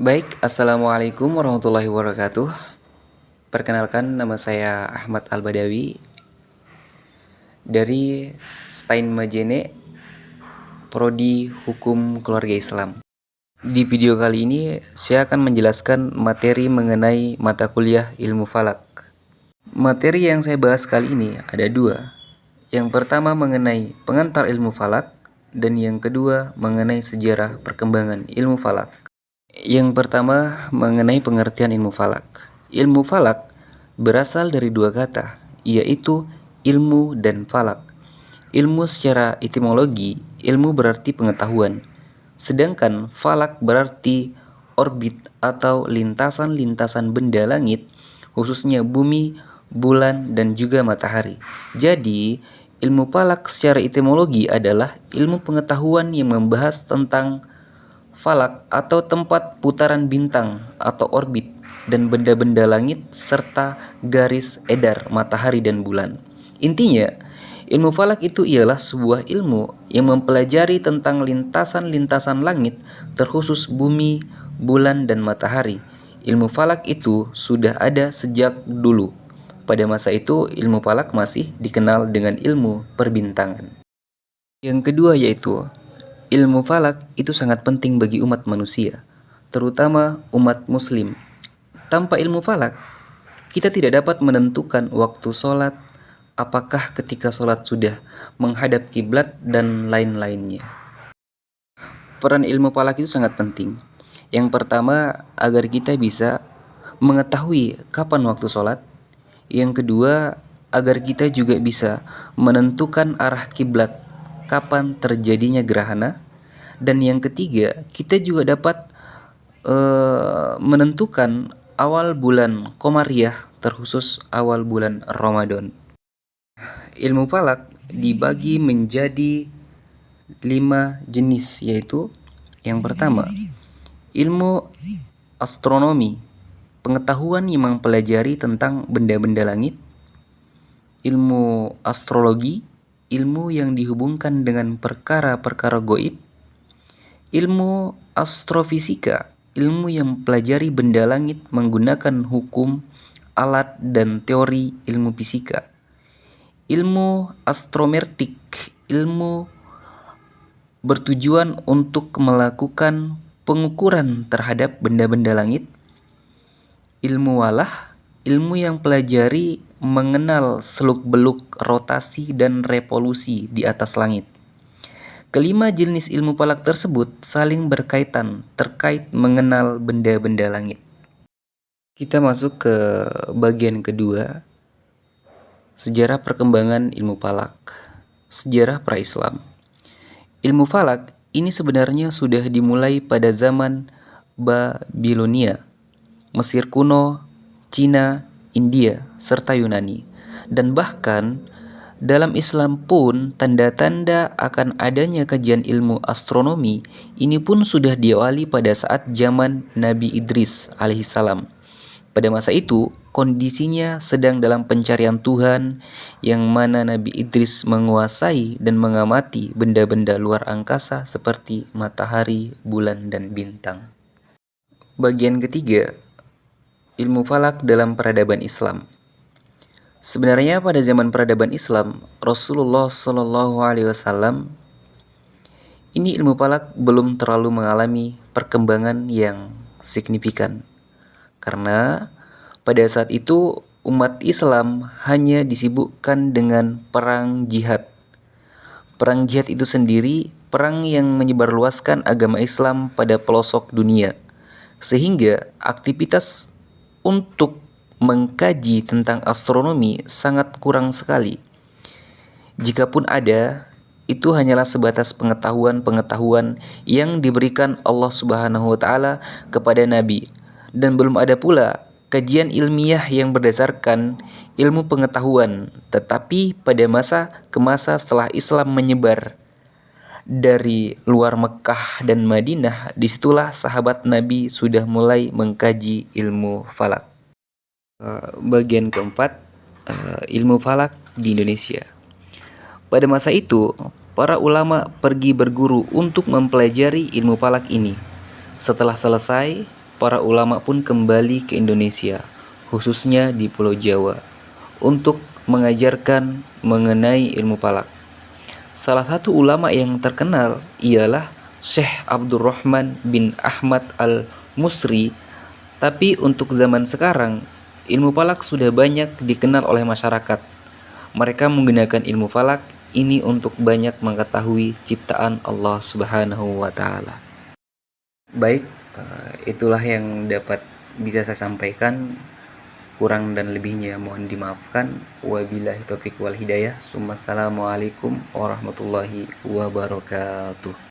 Baik, Assalamualaikum warahmatullahi wabarakatuh. Perkenalkan, nama saya Ahmad Al-Badawi dari Stein Majene, Prodi Hukum Keluarga Islam. Di video kali ini, saya akan menjelaskan materi mengenai mata kuliah ilmu falak. Materi yang saya bahas kali ini ada dua. Yang pertama mengenai pengantar ilmu falak, dan yang kedua mengenai sejarah perkembangan ilmu falak. Yang pertama mengenai pengertian ilmu falak. Ilmu falak berasal dari dua kata, yaitu ilmu dan falak. Ilmu secara etimologi, ilmu berarti pengetahuan. Sedangkan falak berarti orbit atau lintasan-lintasan benda langit, khususnya bumi, bulan, dan juga matahari. Jadi, ilmu falak secara etimologi adalah ilmu pengetahuan yang membahas tentang falak atau tempat putaran bintang atau orbit dan benda-benda langit serta garis edar matahari dan bulan. Intinya, ilmu falak itu ialah sebuah ilmu yang mempelajari tentang lintasan-lintasan langit terkhusus bumi, bulan, dan matahari. Ilmu falak itu sudah ada sejak dulu. Pada masa itu, ilmu falak masih dikenal dengan ilmu perbintangan. Yang kedua yaitu ilmu falak itu sangat penting bagi umat manusia, terutama umat muslim. Tanpa ilmu falak, kita tidak dapat menentukan waktu sholat, apakah ketika sholat sudah menghadap kiblat, dan lain-lainnya. Peran ilmu falak itu sangat penting. Yang pertama, agar kita bisa mengetahui kapan waktu sholat. Yang kedua, agar kita juga bisa menentukan arah kiblat kapan terjadinya gerhana. Dan yang ketiga, kita juga dapat menentukan awal bulan Komariah, terkhusus awal bulan Ramadan. Ilmu falak dibagi menjadi 5 jenis, yaitu yang pertama, ilmu astronomi, pengetahuan yang mempelajari tentang benda-benda langit. Ilmu astrologi, ilmu yang dihubungkan dengan perkara-perkara goib. Ilmu astrofisika, ilmu yang mempelajari benda langit menggunakan hukum, alat, dan teori ilmu fisika. Ilmu astrometrik, ilmu bertujuan untuk melakukan pengukuran terhadap benda-benda langit. Ilmu walah, ilmu yang pelajari mengenal seluk-beluk rotasi dan revolusi di atas langit. Kelima jenis ilmu falak tersebut saling berkaitan terkait mengenal benda-benda langit. Kita masuk ke bagian kedua, sejarah perkembangan ilmu falak. Sejarah pra-Islam. Ilmu falak ini sebenarnya sudah dimulai pada zaman Babilonia, Mesir kuno, Cina, India, serta Yunani. Dan bahkan dalam Islam pun tanda-tanda akan adanya kajian ilmu astronomi ini pun sudah diawali pada saat zaman Nabi Idris alaihissalam. Pada masa itu, kondisinya sedang dalam pencarian Tuhan, yang mana Nabi Idris menguasai dan mengamati benda-benda luar angkasa seperti matahari, bulan, dan bintang. Bagian ketiga, ilmu falak dalam peradaban Islam. Sebenarnya pada zaman peradaban Islam, Rasulullah SAW ini ilmu falak belum terlalu mengalami perkembangan yang signifikan. Karena pada saat itu umat Islam hanya disibukkan dengan perang jihad. Perang jihad itu sendiri perang yang menyebarluaskan agama Islam pada pelosok dunia. Sehingga aktivitas untuk mengkaji tentang astronomi sangat kurang sekali. Jikapun ada, itu hanyalah sebatas pengetahuan-pengetahuan yang diberikan Allah Subhanahu wa taala kepada nabi, dan belum ada pula kajian ilmiah yang berdasarkan ilmu pengetahuan. Tetapi pada masa ke masa setelah Islam menyebar dari luar Mekah dan Madinah, disitulah sahabat Nabi sudah mulai mengkaji ilmu falak. Bagian keempat, ilmu falak di Indonesia. Pada masa itu, para ulama pergi berguru untuk mempelajari ilmu falak ini. Setelah selesai, para ulama pun kembali ke Indonesia, khususnya di Pulau Jawa, untuk mengajarkan mengenai ilmu falak. Salah satu ulama yang terkenal ialah Syekh Abdurrahman bin Ahmad Al-Musri. Tapi untuk zaman sekarang, ilmu falak sudah banyak dikenal oleh masyarakat. Mereka menggunakan ilmu falak ini untuk banyak mengetahui ciptaan Allah Subhanahu wa taala. Baik, itulah yang dapat bisa saya sampaikan. Kurang dan lebihnya mohon dimaafkan. Wabillahi taufiq wal hidayah. Assalamualaikum warahmatullahi wabarakatuh.